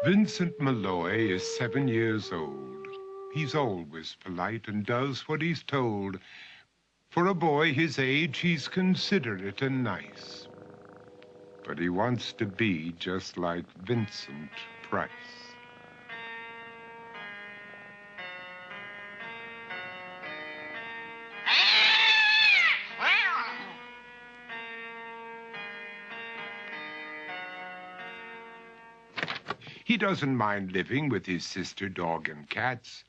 Vincent Malloy is 7 years old. He's always polite and does what he's told. For a boy his age, he's considerate and nice. But he wants to be just like Vincent Price. He doesn't mind living with his sister, dog, and cats,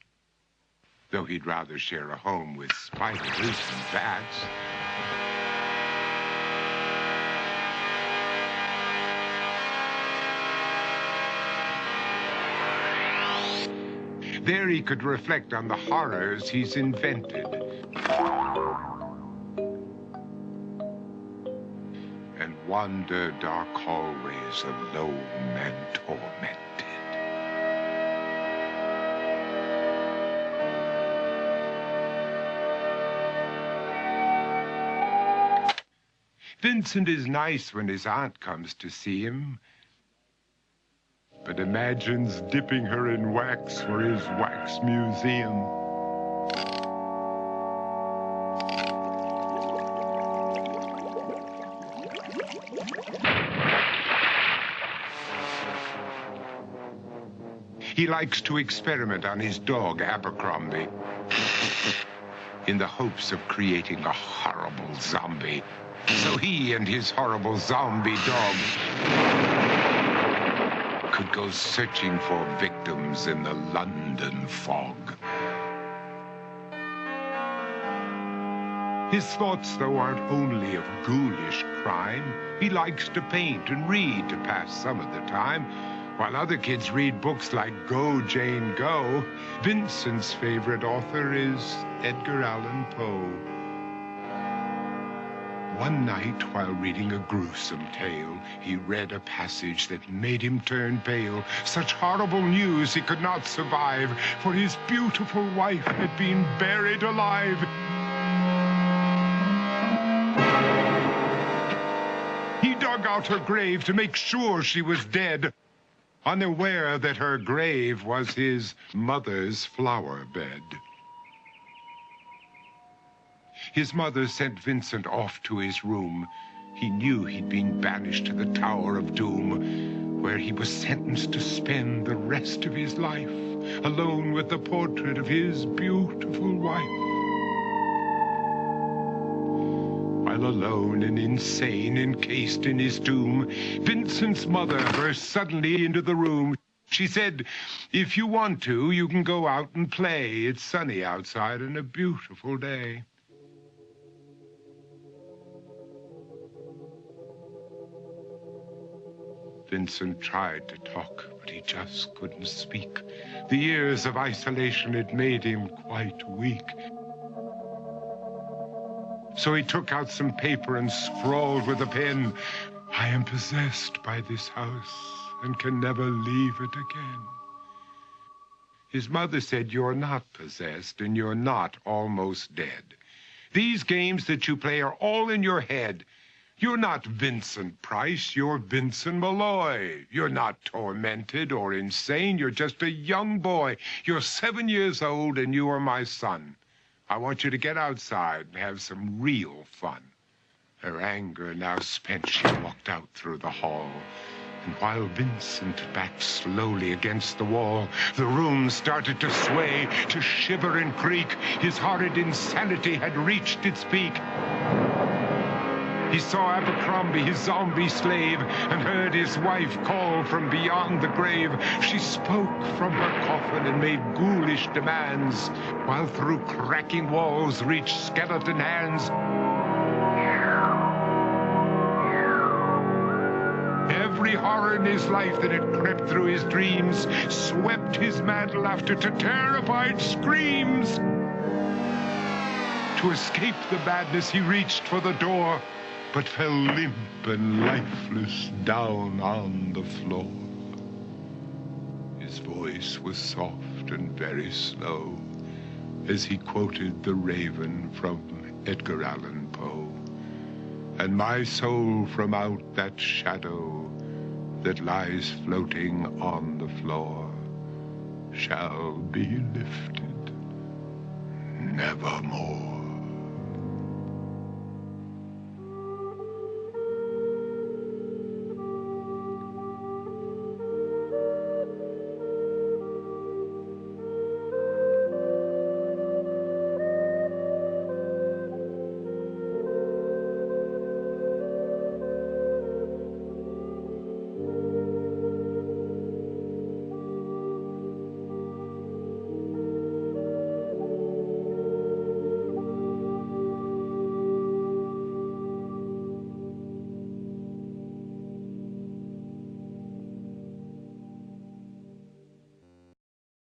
though he'd rather share a home with spiders and bats. There he could reflect on the horrors he's invented and wander dark hallways alone and tormented. Vincent is nice when his aunt comes to see him, but imagines dipping her in wax for his wax museum. He likes to experiment on his dog, Abercrombie, in the hopes of creating a horrible zombie. So he and his horrible zombie dog could go searching for victims in the London fog. His thoughts, though, aren't only of ghoulish crime. He likes to paint and read to pass some of the time. While other kids read books like Go, Jane, Go, Vincent's favorite author is Edgar Allan Poe. One night, while reading a gruesome tale, he read a passage that made him turn pale. Such horrible news he could not survive, for his beautiful wife had been buried alive. He dug out her grave to make sure she was dead, unaware that her grave was his mother's flower bed. His mother sent Vincent off to his room. He knew he'd been banished to the Tower of Doom, where he was sentenced to spend the rest of his life alone with the portrait of his beautiful wife. While alone and insane, encased in his tomb, Vincent's mother burst suddenly into the room. She said, "If you want to, you can go out and play. It's sunny outside and a beautiful day." Vincent tried to talk, but he just couldn't speak. The years of isolation had made him quite weak. So he took out some paper and scrawled with a pen, "I am possessed by this house and can never leave it again." His mother said, "You're not possessed and you're not almost dead. These games that you play are all in your head. You're not Vincent Price, you're Vincent Malloy. You're not tormented or insane, you're just a young boy. You're 7 years old and you are my son. I want you to get outside and have some real fun." Her anger now spent, she walked out through the hall. And while Vincent backed slowly against the wall, the room started to sway, to shiver and creak. His horrid insanity had reached its peak. He saw Abercrombie, his zombie slave, and heard his wife call from beyond the grave. She spoke from her coffin and made ghoulish demands, while through cracking walls reached skeleton hands. Every horror in his life that had crept through his dreams swept his mantle after to terrified screams. To escape the madness, he reached for the door, but fell limp and lifeless down on the floor. His voice was soft and very slow as he quoted The Raven from Edgar Allan Poe. "And my soul from out that shadow that lies floating on the floor shall be lifted nevermore.